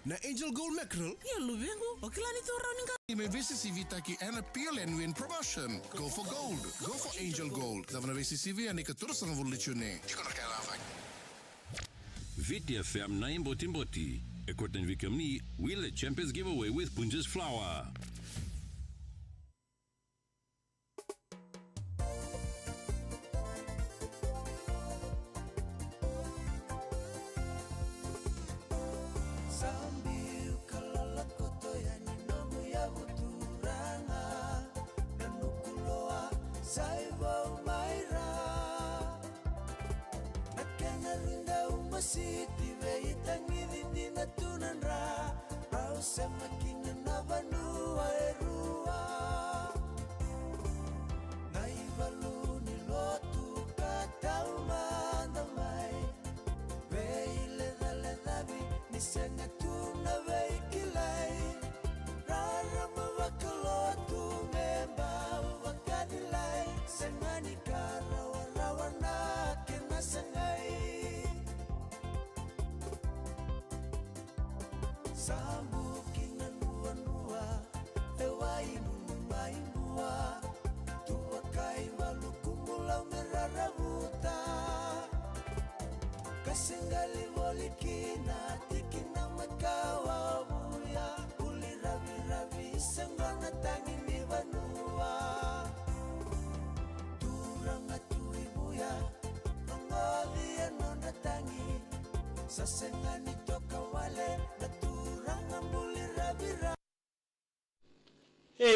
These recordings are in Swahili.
na Angel Gold Mackerel. Ya lubengu, okilani tora ninga. May VCCV taki en appeal and win promotion. Go for gold. Go for Angel Gold. Dat van de VCCV en ik het terug aan volitjone. Je kan er kijken af. VTFM na Mboti. Ekort en Vikamni will a Champions giveaway with Punja's Flour.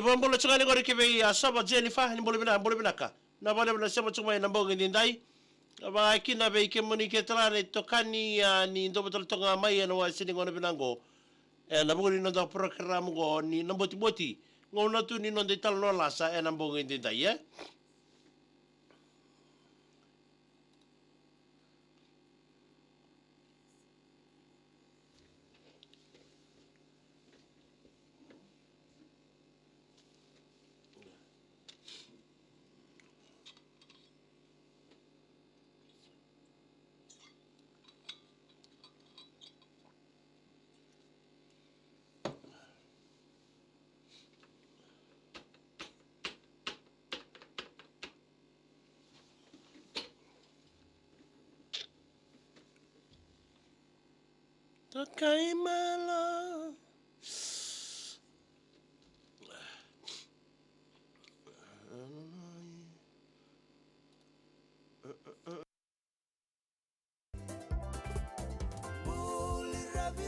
Bambola chungani ngori kibe asaba Jennifer ni bolibina ka na bale na sema chuma na mbongi ndai ba kina be kemoni ketrare tokani ni ndo botol tonga mai na wasini ngono binango na buguri no da program go ni no boti ngona tu ni no de tal no lasa na mbongi ndai Tokai mala Buli rabi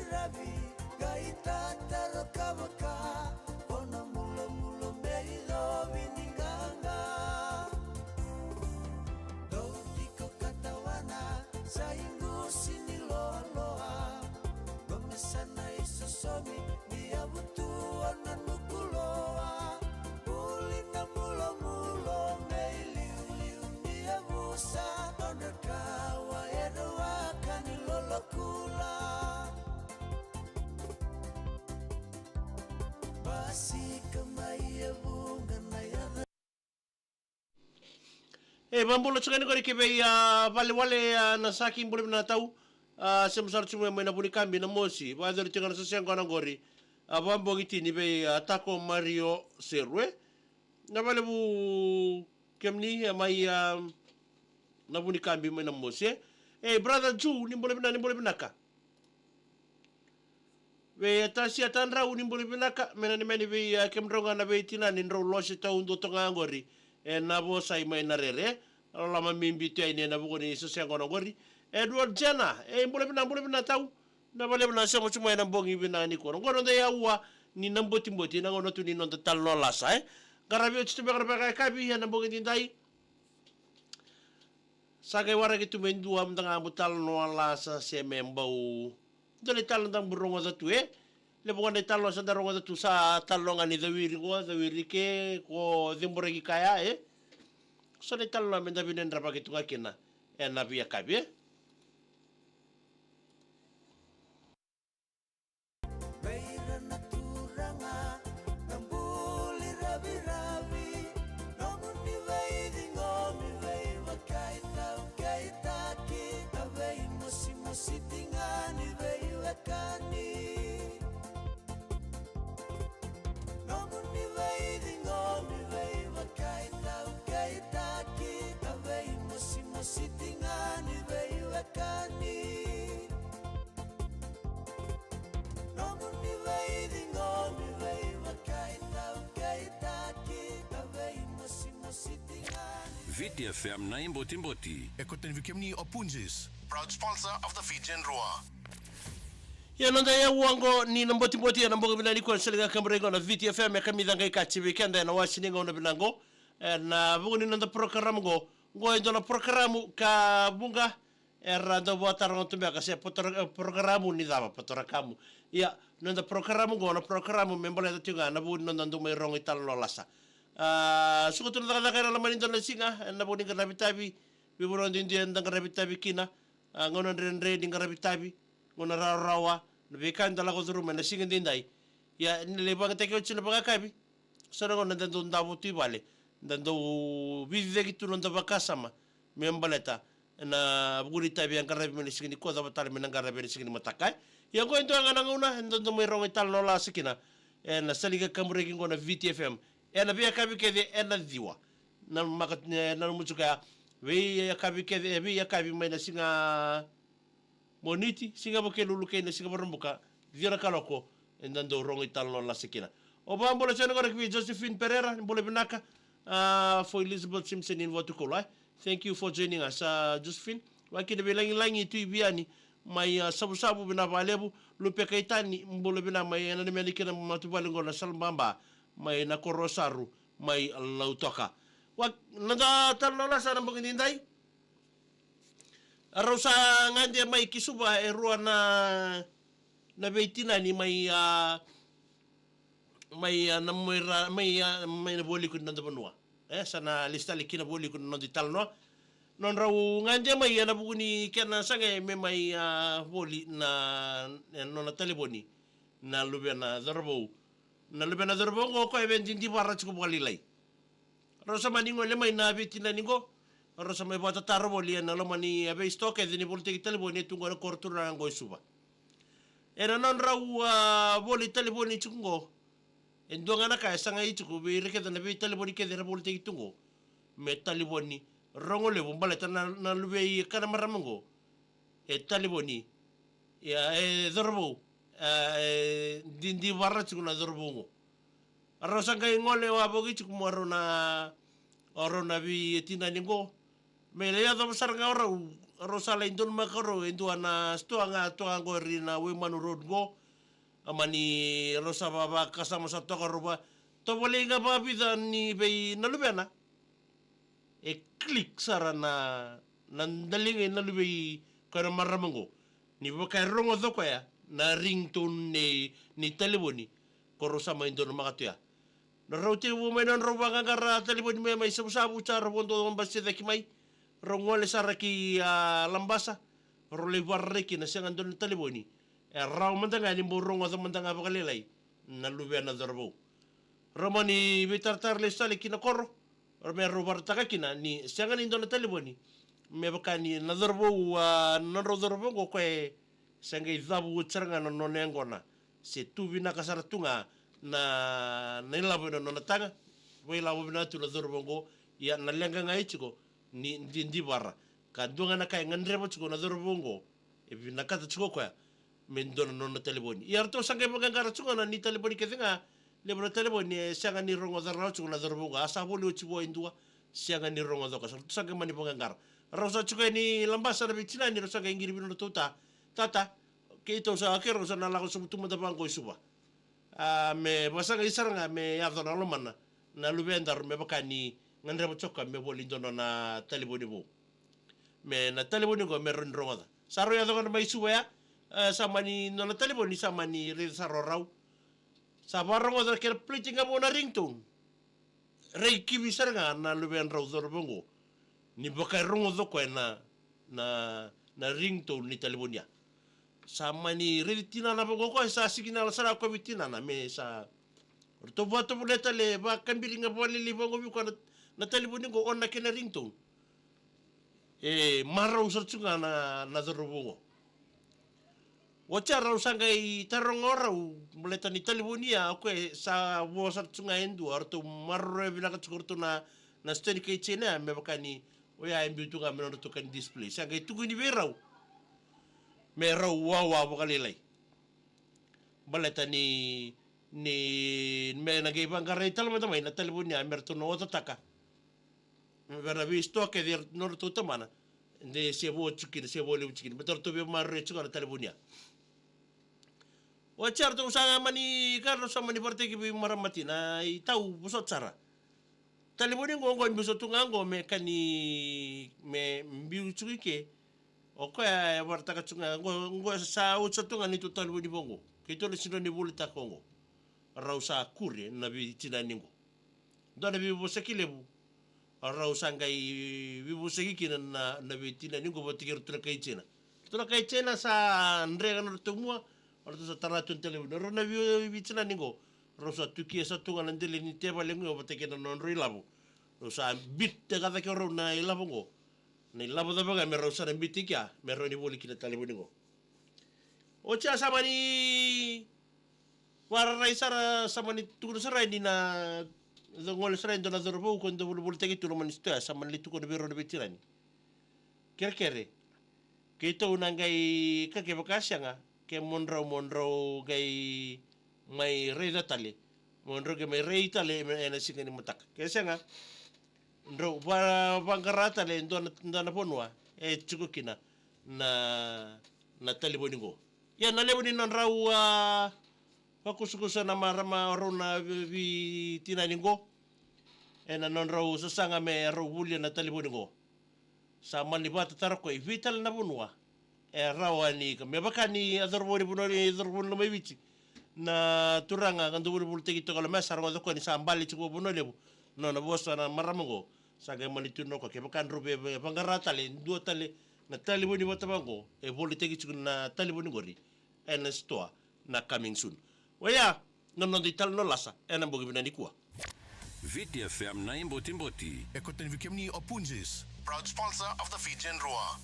gaita tarokabaka Ona mulo meido vininganga Dotiko katawana saingu siniloloa Gomesana isosomi niabutua na nukuloa Buli na mulo meiliu niabusa Onakawa eroa kanilolokula Basi kamaya bunga na yada bambola chungani ngori kibe wale na saki bolibina tau semsar chuma mai na bunikambi na mosi ba der tinga sa siang kana ngori bambongi tini be atako Mario Serwe na bale bu kemni mai na bunikambi mai na mosi brother Ju ni bolibina ka we tasia tanra ni bolibina ka mena ni meni be kemronga na be tina ni ro losi tau ndo tonga ngori na bo sai mai na rere lama mimbi te ni na bu ni sa siang kana ngori Edward Jenna bolibina tau na bale na sema chuma na mbongi bina ni kono ngono de yawa ni namboti na ngono tu ni non tal no lasa garabio chite garaba ka bi na mbongi ndai sagai wara gitu mendu am tanga butal no lasa se membau dole tal ndang burongo za tu le bonga de tal no sa darongo za tu sa talonga ni dawiri ke ko dimboregi kaya so de tal no menda binen rapa gitu ngakena na bia kabe Beira naturanga Nambuli rabi Nomuni veidi ngomi vei wakaita ukaitaki Avei musi tingani vei wakani VTFM na Imboti. Ekoten Vikemni o Punjis, proud sponsor of the Fijian Roar. Ya nanda ya uango ni namboti ya nambogo binani kwa nsalinga kambrego na VTFM ya kamidanga ikachi weekend na wasininga una binango na bugu ni nanda programu go endo na programu ka bunga era do botaron tumbe kasi programu ni dava potorakamu ya nanda programu go na programu membole da tinga na bugu nanda ndo mai rongo italo lasa suko tu nanda kara la mani nda singa na bugu ni garabitabi biburon ndi nda garabitabi kina ngono ndre ndi garabitabi ngona rawa na bekan dala ko zuru na singin dindai ya nile bang teke ochina bang kabi sora ngona ndando ndabu tibale ndando bize gitu nda bakasama membaleta na buguri tabi yang karabi men singin ko da batal men karabi singin matakai ya ko ento ngana ngona ndando mai rong ital no la sikina na saliga kamregi ngona VTFM na be kabi kede na diwa na makat na mutuka we ya kabi kede we ya kabi mai na singa moniti singa boke lulu kena singa barumbuka vira kaloko endando rongo italo la sekina o ba mbola chana ngora kwi Josephine Pereira mbole binaka for Elizabeth Simpson in Watukola. Thank you for joining us Josephine wakina belangi tu ibiani mai sabu bina balebu lupe kaitani mbole bina mai na menikina matubali ngona salmbamba mai na korosaru mai lautoka wak nanda talo la sana mbogindai Rosa ngande mai kisuba erua na beitina ni mai na mai na boli kun nanda banua sana lista likina boli kun nanda talno non rau ngande mai na buguni kana sange me mai boli na nona teleboni na lubena darbo ngo ko event di barra chuko boli lai Rosa maningo le mai na beitina ningo Rosa mai bata tarbo lia na lo mani abe stoke dini bolte teleboni tungo na kortura ngo suba. Era non rau boli teleboni tungo. Endonga na ka sanga ituko be reke na be teleboni ke dera bolte tungo. Me teleboni rongo le bombale na lube kana maramango. E teleboni ya dorbo dindi barra tukuna dorbo ngo. Rosa ngai ngole wa bogi tukumo orona bi tina ningo. Me lea do saranga ora Rosala indon makaro indu ana stoanga toango rina we manu road go amani rosa baba kasama sa tokaroba to bolinga babi ni be nalubena e click sarana nandalinga nalube kana maramango ni boka rongo doko ya na ringtone ni teleboni ko rosa ma indon makatoya no rote wo menon roba ngara teleboni me mai sabu charo bondo mbase de kimai rongole saraki lambasa role warreki na sengan don teleboni raw mandanga ni borongo do mandanga bakalelai na lubena dorbo romani bitartar le sale kina korro orme robarta kina ni sengan indon teleboni me bakani na dorbo na rodorbo ko kwe senga izabu charanga no nengona se tubina kasaratunga na labo no tanga we labo bina tu dorbo go ya na lenga ngai chiko ni ndi barra ka dunga na kai ngandre bo chiko na dorbongo e bina kata chiko kwa mendona no teleboni yarto sangai magangara chiko na ni teleboni ke tinga le bro teleboni sanga ni rongo da chiko na dorbongo asa boli chibo indua sanga ni rongo da ka sangai mani magangara rosa chiko ni lambasa na bitina ni rosa ngiri bino tota tata ke to sa ke rosa na la ko subu tuma da bango suba me basanga isaranga me yadona lo mana na lubendar me bakani ngandre bo choka me boli dono na teleboni bo me na teleboni go me ronda saro ya dono mai suya samani no na teleboni samani re saro rau sa barongo da ker plitinga mo na ringtone rei kibi saranga na luben rau dorbongo ni boka rongo do ko na ringtone ni telebonia samani re tina na bogo ko sa sigina sara ko bitina na me sa to boto buleta le ba kambiringa boli li bongo bi ko na teleboni go on na kena ringtone marau sarchunga na dorobongo wacha rau sangai tarongorau muleta ni telefonia ko sa wo sarchunga endu arto marre bila ka chukurto na steni ke chena me bakani oya embi tunga me no to kan display sangai tugu ni berau me rau wawa bakalilai baleta ni me nagay bangare talma tamay na telefonia merto no otaka vera vi stoke der nor to tamana de se vo chikin se vo le chikin betor to be marre chukar telefonia o certo usanga mani Carlos sama ni parte ki maramati na itau busot cara telefoni ngo busot tungango me kani me mbiu chukike o ko ya warta ka chunga ngo sa usot tungani to telefoni bongo kito le sino ni bulita kongo rausa kure na bi tinaningo dona bi bosekilebu rausa ngai bi bosekikina na bi tinaningo botikir tula kai chena sa ndrega no tumua ora sa taratu telefoni rona bi tinaningo rosa tukia sa tunga ndele ni teba lengo botekena non rilabu rosa bit te kada ke rona ilabongo ni labo da baga me rosa na bitikia me roni bolikina telefoningo o cha samani wararai sara samani tukun sarai ni na ngol sarai ndona zorbo ko ndo bul tegi tulo man sta samani tukun biro de betirani kerkere ke to nangai ka ke vakasanga ke monro gai mai rei datale monro ke mai rei tale ena sikani matak ke sanga ndo bangarata le ndona ponwa e chukukina na taliboningo ya na leboni non rawa pakusukusa na marama orona vi tinaningo ena non raw sasanga me raw bulia na taliboningo sa manibata tarako e vital na bunwa e rawani ka me bakani adorboni bunori adorbon no mevici na turanga kan dubul bultegi to kala masar ngo ko ni sa mbali ci ko bunole no na bosa na maramango sa ga manituno ko ke bakan rube bangarata le do tale na taliboni botabango e bultegi ci na taliboni gori en stoa na coming soon waya non di tal no lasa en ambo binani kwa Viti FM na imboti. Ekoten Vikemni Opunjis, proud sponsor of the Fijian Roar.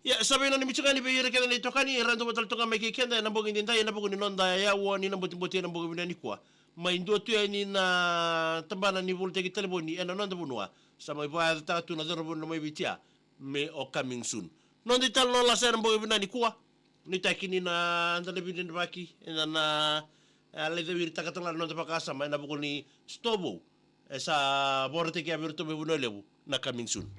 Ya sabi na ni michukani be yere kena ni tokani rando batal toka me kenda na bogi ndai na bogi nonda ya woni na mboti na bogi binani kwa maindo tu ni na tambana ni volte ki telefoni en nonda bunwa sama ba ta tu na zorbo no mai bitia me o coming soon non di tal no lasa na bogi binani kwa ni takini na ndale bidin baki na le devi takatala non te pakasa ma na buko ni stobo esa borte ki aberto me buno lebu na coming soon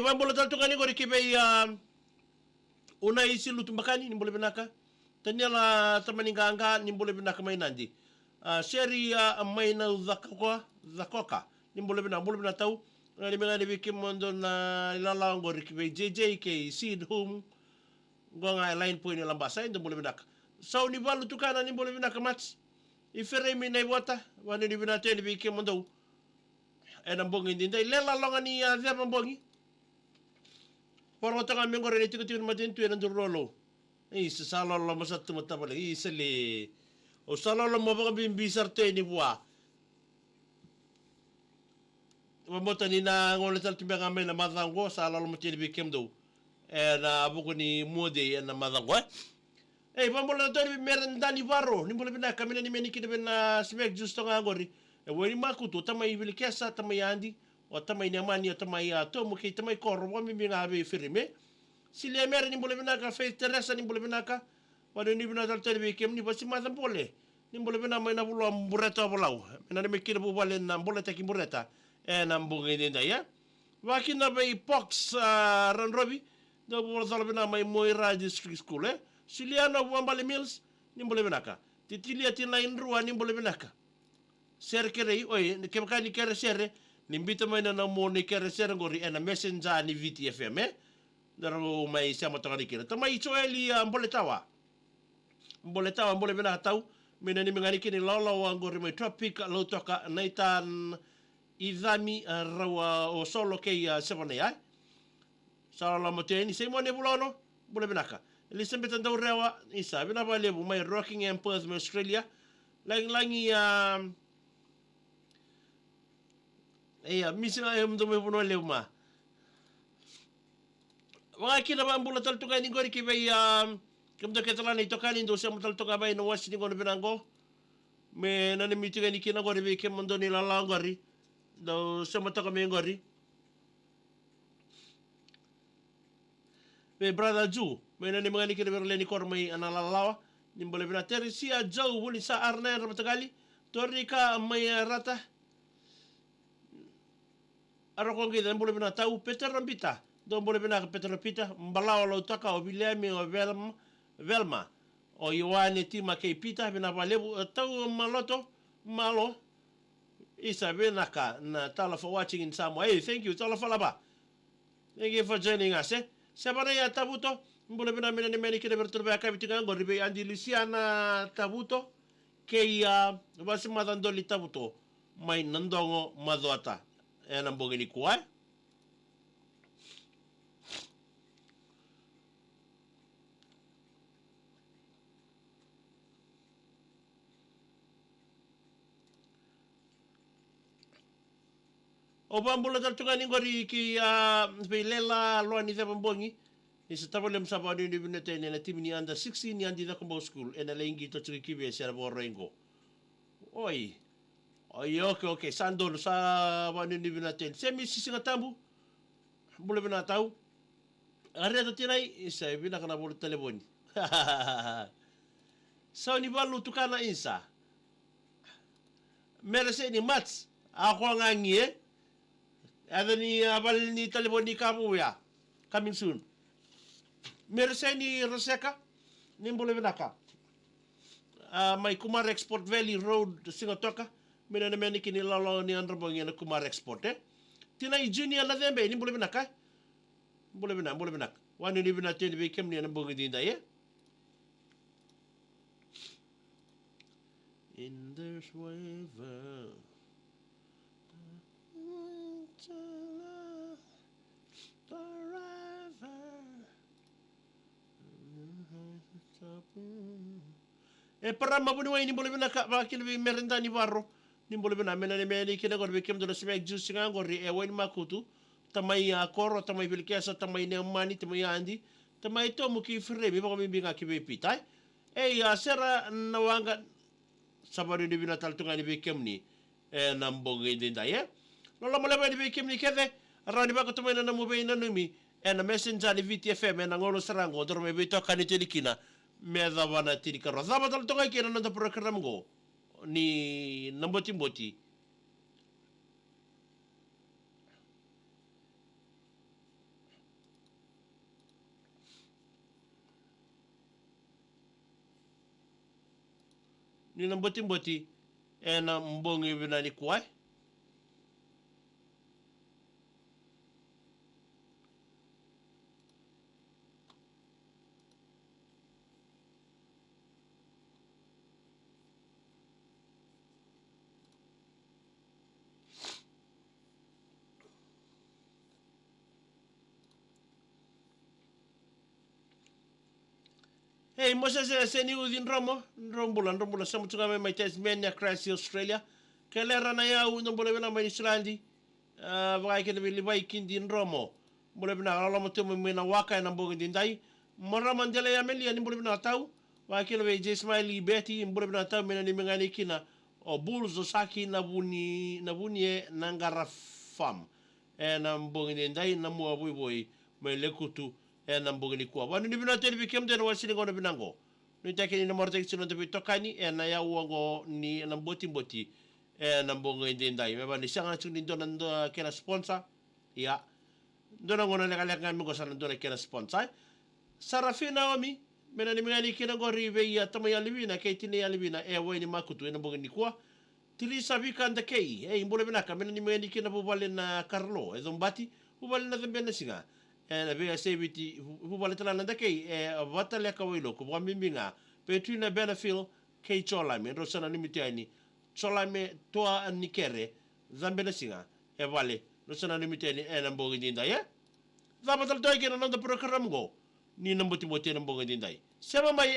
bambola tal tukani gori ki be una isi lutumbakani ni mbole benaka tanyala tamaninganga ni mbole benaka mai nandi seri mai na zakoka ni mbole bena tau ni menga ni bikim mondo na lala ngori ki be JJ ke seed home gonga line point la mbasa ni mbole benaka so ni balu tukana ni mbole benaka match ifere mi na wata wani ni bena tele bikim mondo ena mbongi ndai lela longa ni zeba mbongi por otanga mengore ni tikutin matin tu ena durolo se salolo masatu matabale isele o salolo mo baka bimbisar te ni bua o mota ni na ngole tal timbe ngame na madango salolo mo tele bikem do na buku ni mode na madango bambola to ni merendani barro ni bola bina kamina ni meni kide bina smek justo ngori woni makuto tamai bilikesa tamai andi o tamai ni amani o tamai to mo ke tamai korbo mi binga be firme sile mer ni bola bina ka fe teresa ni bola bina ka wado ni bina tal tele bikem ni basi ma bole ni bola bina mai na bulo mbureta bolau na ni mekira bu bale na bola ta ki mbureta na mbunge ni ya wakina be pox ran robi do bola tal bina mai moira district school siliano wambale mills ni bola bina ka titilia tina indrua ni bola bina ka serkere oi ke bakani kere sere nimbita mai na mo ni kere sere ngori ena messenger ni VTFM daro mai sama tangani kere tamai choeli mbole bena tau mena ni mengani kini lolo ngori mai topic lo toka naitan idami rawa o solo ke sevane ya sala moteni sei mo ne bulono bole benaka Elizabeth ndau rewa isa bina vale bu mai Rockingham Perth Australia langi misi mdo me buno leuma wa kina ba mbula tal tukani ngori ki be kemdo ketalani tokani ndo se mutal toka ba no wasi ngono binango me nani mitigani kina ngori be kemdo ni lala ngori do se mutaka me ngori Be brother Ju, mena ni mangani kina berle ni kormai analalawa, ni boleh bina terisia jauh buli sa arna ramatagali, torika mai rata. Arokong kita boleh bina tahu Peter Rambita, don boleh bina Peter Rambita, mbalawa lau taka o William o Velma, o Yohane tima kei pita bina valebu tahu maloto malo. Isa benaka na tala for watching in Samoa. Hey, thank you tala falaba. Thank you for joining us. Sabana ya tabuto, mbole bina mena ni meni kina berturbe akabitinga ngoribe andi Luciana tabuto ke ya basi madandoli tabuto mai nandongo madoata. Ena mbogini kuai. O bambula taltunga ningori ki lela loa ni bambongi ni sa tabo lem sabo ni binete ni na timini under 16 ni andi da combo school ena lengi to tsiki be sera borengo oi okay sandol sa bani ni binete semi sisinga tambu bule bina tau are to tinai isa bina kana bulu telefoni so ni balu tukana insa merese ni mats ako ngangie ada ni abal ni telefoni kamu ya coming soon. Merse ni Roseka ni boleh benaka. Mai Kumar Export Valley Road Singotoka mena na meni kini lalo ni androbongi na Kumar Export Tina i junior la dembe ni boleh benaka. Boleh benak. Wani ni bena teni be kem ni na bongi dinda ye. In this wave para mabuni wa ini boleh bina ka bakil bi merenda ni barro ni boleh bina mena ni meni kina gor be kem do smek juice nga gor e wani makutu tamai akoro tamai bilkesa tamai ne mani tamai andi tamai to muki fre bi ba mi binga ki be pitai ya sera nawanga sabari ni bina taltunga ni be kem ni nambongi dinda ye lola mole ba ni be kem ni keve rani ba ko tamai na mo be na numi na messenger ni VTFM na ngolo sarango dorme be to kanite dikina meda wana tiri karo zaba tal tonga kena nanda program go ni namboti ni namboti ena mbongi bina ni kwai Hey, Moses seni udin rombulan sama tunga mai Tasmania Christ Australia. Kelera na ya u boleh bina mai Islandi. Bagai kena bili bai kindin romo. Boleh bina kalau mo tumu mai na waka na bogi dindai. Mora mandela ya meli ni boleh bina tau. Bagai kena bai Smiley Betty boleh bina tau mena ni mengani kina. O bulls o saki na buni nangara farm. Na bogi dindai na mua boy mai lekutu. Na mbogi ni kuwa. Wanu ni bina teni bikem tena wasini ngona binango. Nitaki ni namorte kisino tepi tokani na ya uango ni na mboti na mbogi ndindai. Meba ni sanga chuni dona ndo kena sponsor. Ya. Dona ngona lekaleka mingo sana dona kena sponsor. Sarafina wami. Mena ni mingani kina gori ya tama ya libina. Kei tini ya libina. Ewe ni makutu na mbogi ni kuwa. Tili sabika anda kei. Mbole binaka. Mena ni mingani kina bubale na Carlo. Ezo mbati. Bubale na zembena singa. Na vega sebiti hubale tala nanda kei vatale kawilo ko bwambinga between Benefil kei cholame rosana nimitiani cholame toa nikere zambena singa vale rosana nimitiani na mbogi dinda ye zabatal toy kena nanda program go ni namboti moti na mbogi dinda sema mai